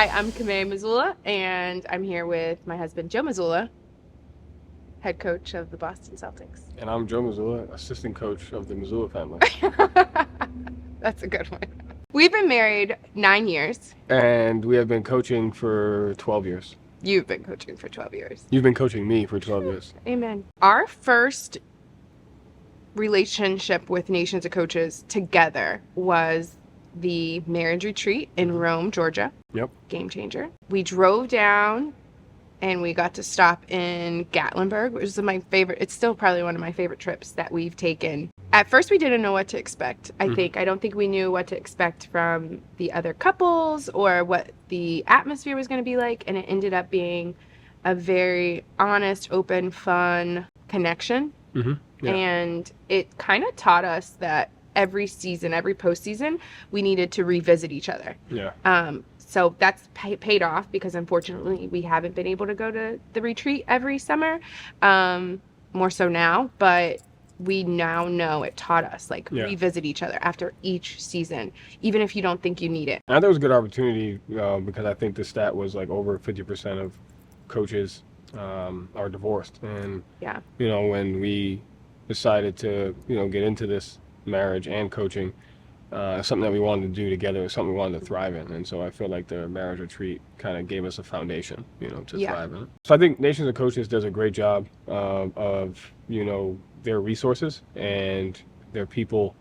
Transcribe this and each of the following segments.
Hi, I'm Camai Mazzulla, and I'm here with my husband, Joe Mazzulla, head coach of the Boston Celtics. And I'm Joe Mazzulla, assistant coach of the Mazzulla family. That's a good one. We've been married 9 years. And we have been coaching for 12 years. You've been coaching for 12 years. You've been coaching me for 12 years. Amen. Our first relationship with Nations of Coaches together was the marriage retreat in Rome, Georgia. Yep. Game changer. We drove down and we got to stop in Gatlinburg, which is my favorite. It's still probably one of my favorite trips that we've taken. At first, we didn't know what to expect, I don't think we knew what to expect from the other couples or what the atmosphere was going to be like. And it ended up being a very honest, open, fun connection. Mm-hmm. Yeah. And it kind of taught us that every season, every postseason, we needed to revisit each other. Yeah. So that's paid off because unfortunately we haven't been able to go to the retreat every summer, more so now, but we now know it taught us revisit each other after each season, even if you don't think you need it. I thought it was a good opportunity because I think the stat was like over 50% of coaches are divorced. And, Yeah. When we decided to, get into this marriage and coaching, something that we wanted to do together, something we wanted to thrive in. And so I feel like the marriage retreat kind of gave us a foundation, to thrive in. So I think Nations of Coaches does a great job of, their resources and their people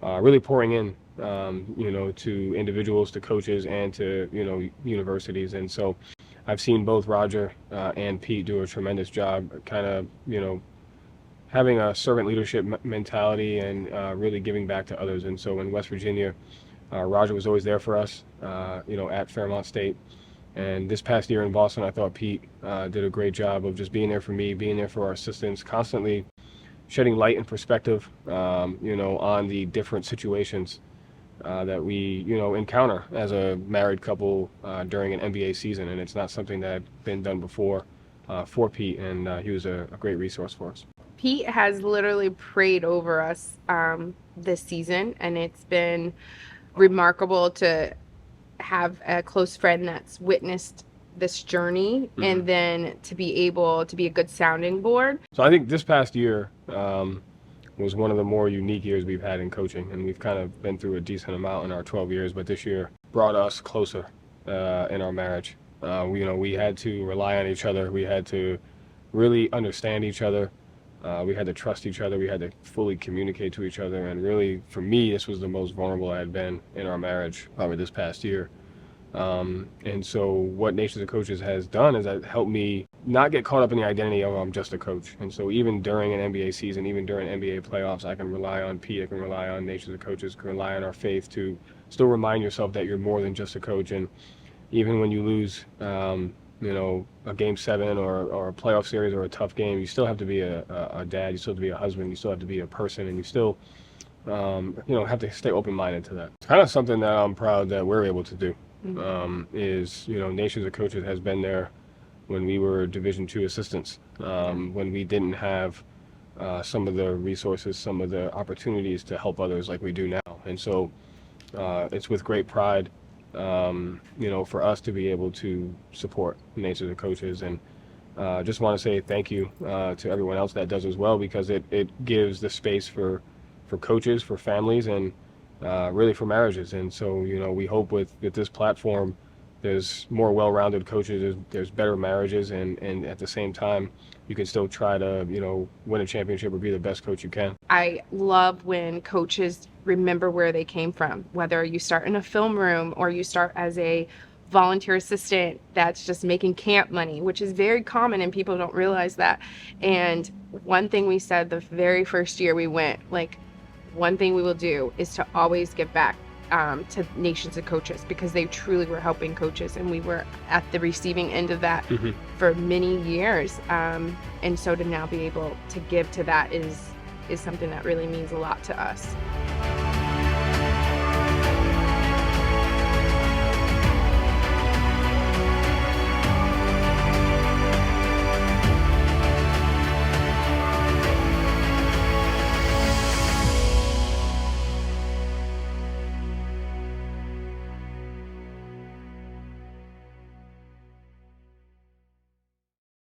really pouring in, to individuals, to coaches, and to, universities. And so I've seen both Roger and Pete do a tremendous job kind of, having a servant leadership mentality and really giving back to others. And so in West Virginia, Roger was always there for us, at Fairmont State. And this past year in Boston, I thought Pete did a great job of just being there for me, being there for our assistants, constantly shedding light and perspective, on the different situations that we, encounter as a married couple during an NBA season. And it's not something that had been done before for Pete, and he was a great resource for us. Pete has literally prayed over us this season, and it's been remarkable to have a close friend that's witnessed this journey, and then to be able to be a good sounding board. So I think this past year was one of the more unique years we've had in coaching, and we've kind of been through a decent amount in our 12 years, but this year brought us closer in our marriage. We had to rely on each other. We had to really understand each other. We had to trust each other. We had to fully communicate to each other. And really, for me, this was the most vulnerable I had been in our marriage probably this past year. And so what Nations of Coaches has done is that helped me not get caught up in the identity of I'm just a coach. And so even during an NBA season, even during NBA playoffs, I can rely on Pete, I can rely on Nations of Coaches, can rely on our faith to still remind yourself that you're more than just a coach. And even when you lose, a game 7 or a playoff series or a tough game, you still have to be a dad, you still have to be a husband, you still have to be a person, and you still, have to stay open-minded to that. It's kind of something that I'm proud that we're able to do. Is, Nations of Coaches has been there when we were Division II assistants, when we didn't have some of the resources, some of the opportunities to help others like we do now. And so it's with great pride, for us to be able to support Nations of Coaches. And just want to say thank you to everyone else that does as well, because it gives the space for coaches, for families, and really for marriages. And so, we hope with this platform, there's more well-rounded coaches, there's better marriages, and at the same time, you can still try to, win a championship or be the best coach you can. I love when coaches remember where they came from, whether you start in a film room or you start as a volunteer assistant that's just making camp money, which is very common and people don't realize that. And one thing we said the very first year we went, one thing we will do is to always give back to Nations of Coaches, because they truly were helping coaches, and we were at the receiving end of that for many years. And so to now be able to give to that is something that really means a lot to us.